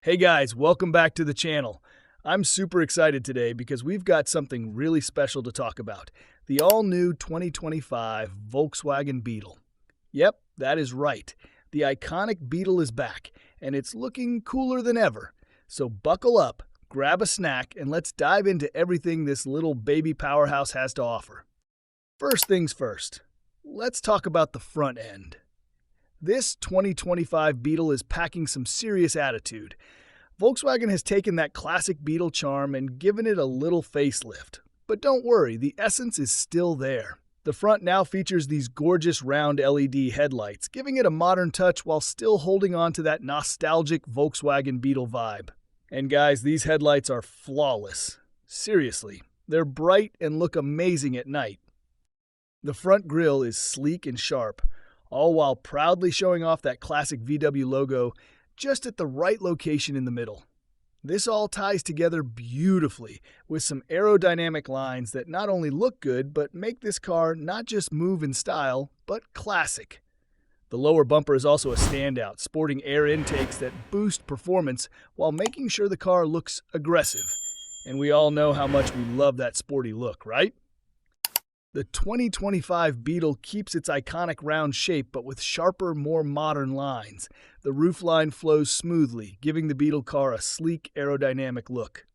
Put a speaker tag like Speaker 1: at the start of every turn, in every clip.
Speaker 1: Hey guys, welcome back to the channel. I'm super excited today because we've got something really special to talk about. The all-new 2025 Volkswagen Beetle. Yep, that is right. The iconic Beetle is back, and it's looking cooler than ever. So buckle up, grab a snack, and let's dive into everything this little baby powerhouse has to offer. First things first, let's talk about the front end. This 2025 Beetle is packing some serious attitude. Volkswagen has taken that classic Beetle charm and given it a little facelift. But don't worry, the essence is still there. The front now features these gorgeous round LED headlights, giving it a modern touch while still holding on to that nostalgic Volkswagen Beetle vibe. And guys, these headlights are flawless. Seriously, they're bright and look amazing at night. The front grille is sleek and sharp, all while proudly showing off that classic VW logo just at the right location in the middle. This all ties together beautifully with some aerodynamic lines that not only look good, but make this car not just move in style, but classic. The lower bumper is also a standout, sporting air intakes that boost performance while making sure the car looks aggressive. And we all know how much we love that sporty look, right? The 2025 Beetle keeps its iconic round shape but with sharper, more modern lines. The roofline flows smoothly, giving the Beetle car a sleek, aerodynamic look.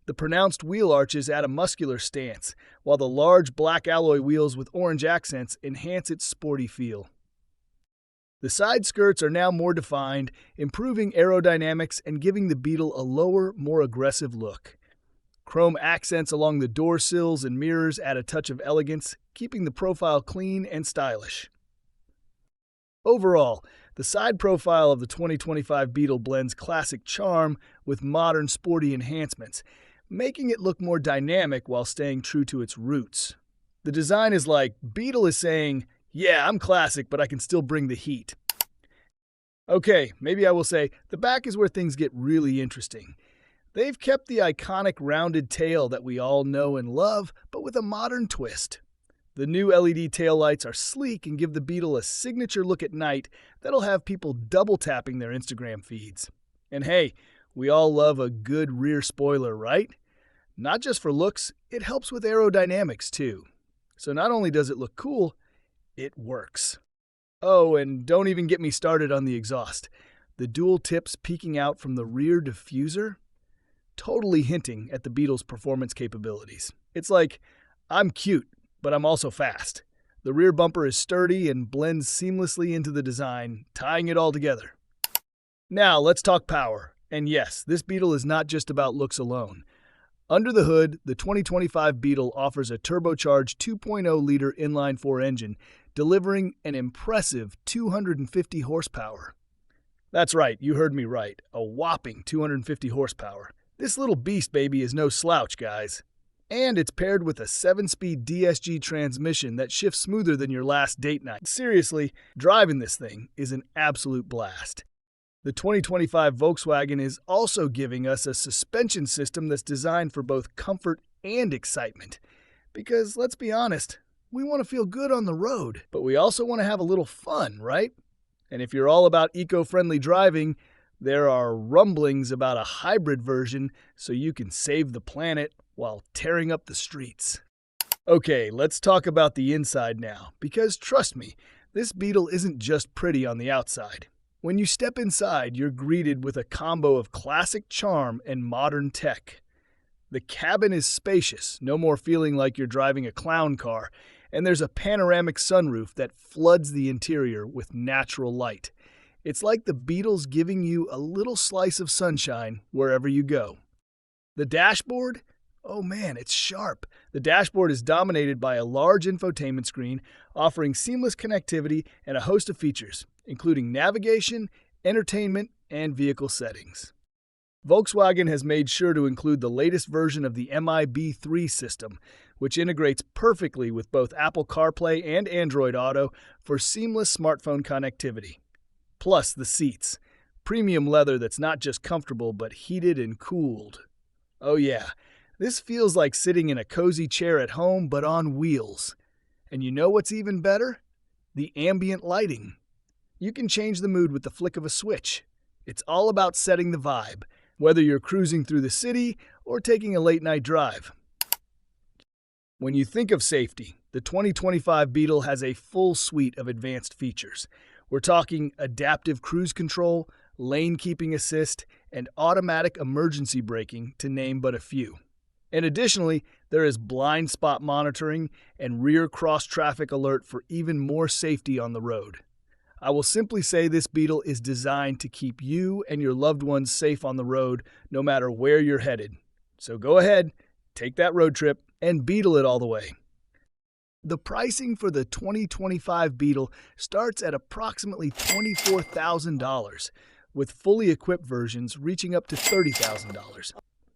Speaker 1: The pronounced wheel arches add a muscular stance, while the large black alloy wheels with orange accents enhance its sporty feel. The side skirts are now more defined, improving aerodynamics and giving the Beetle a lower, more aggressive look. Chrome accents along the door sills and mirrors add a touch of elegance, keeping the profile clean and stylish. Overall, the side profile of the 2025 Beetle blends classic charm with modern sporty enhancements, making it look more dynamic while staying true to its roots. The design is like Beetle is saying, yeah, I'm classic, but I can still bring the heat. Okay, maybe I will say, the back is where things get really interesting. They've kept the iconic rounded tail that we all know and love, but with a modern twist. The new LED taillights are sleek and give the Beetle a signature look at night that'll have people double tapping their Instagram feeds. And hey, we all love a good rear spoiler, right? Not just for looks, it helps with aerodynamics too. So not only does it look cool, it works. Oh, and don't even get me started on the exhaust. The dual tips peeking out from the rear diffuser? Totally hinting at the Beetle's performance capabilities. It's like, I'm cute, but I'm also fast. The rear bumper is sturdy and blends seamlessly into the design, tying it all together. Now, let's talk power. And yes, this Beetle is not just about looks alone. Under the hood, the 2025 Beetle offers a turbocharged 2.0-liter inline-4 engine, delivering an impressive 250 horsepower. That's right, you heard me right, a whopping 250 horsepower. This little beast baby is no slouch, guys. And it's paired with a 7-speed DSG transmission that shifts smoother than your last date night. Seriously, driving this thing is an absolute blast. The 2025 Volkswagen is also giving us a suspension system that's designed for both comfort and excitement. Because, let's be honest, we want to feel good on the road, but we also want to have a little fun, right? And if you're all about eco-friendly driving, there are rumblings about a hybrid version so you can save the planet while tearing up the streets. Okay, let's talk about the inside now, because trust me, this Beetle isn't just pretty on the outside. When you step inside, you're greeted with a combo of classic charm and modern tech. The cabin is spacious, no more feeling like you're driving a clown car, and there's a panoramic sunroof that floods the interior with natural light. It's like the Beetle's giving you a little slice of sunshine wherever you go. The dashboard? Oh man, it's sharp. The dashboard is dominated by a large infotainment screen, offering seamless connectivity and a host of features, including navigation, entertainment, and vehicle settings. Volkswagen has made sure to include the latest version of the MIB3 system, which integrates perfectly with both Apple CarPlay and Android Auto for seamless smartphone connectivity. Plus the seats. Premium leather that's not just comfortable but heated and cooled. Oh yeah, this feels like sitting in a cozy chair at home but on wheels. And you know what's even better? The ambient lighting. You can change the mood with the flick of a switch. It's all about setting the vibe, whether you're cruising through the city or taking a late-night drive. When you think of safety, the 2025 Beetle has a full suite of advanced features. We're talking adaptive cruise control, lane keeping assist, and automatic emergency braking, to name but a few. And additionally, there is blind spot monitoring and rear cross-traffic alert for even more safety on the road. I will simply say this Beetle is designed to keep you and your loved ones safe on the road, no matter where you're headed. So go ahead, take that road trip, and Beetle it all the way. The pricing for the 2025 Beetle starts at approximately $24,000, with fully equipped versions reaching up to $30,000.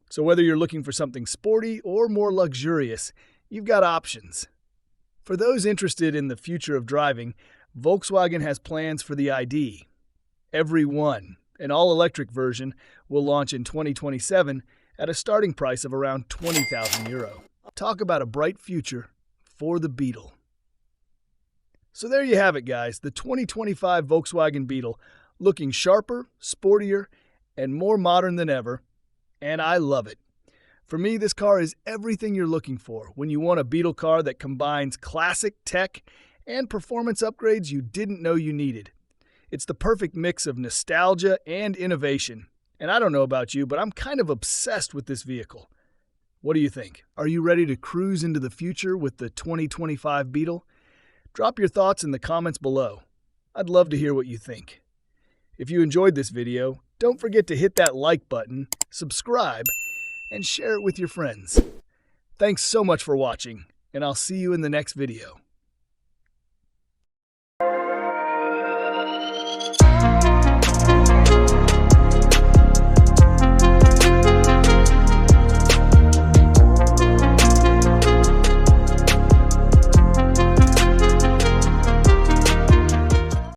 Speaker 1: So whether you're looking for something sporty or more luxurious, you've got options. For those interested in the future of driving, Volkswagen has plans for the ID. Every One, an all-electric version, will launch in 2027 at a starting price of around €20,000. Talk about a bright future for the Beetle. So there you have it, guys, the 2025 Volkswagen Beetle, looking sharper, sportier, and more modern than ever, and I love it. For me, this car is everything you're looking for when you want a Beetle car that combines classic tech and performance upgrades you didn't know you needed. It's the perfect mix of nostalgia and innovation. And I don't know about you, but I'm kind of obsessed with this vehicle. What do you think? Are you ready to cruise into the future with the 2025 Beetle? Drop your thoughts in the comments below. I'd love to hear what you think. If you enjoyed this video, don't forget to hit that like button, subscribe, and share it with your friends. Thanks so much for watching, and I'll see you in the next video.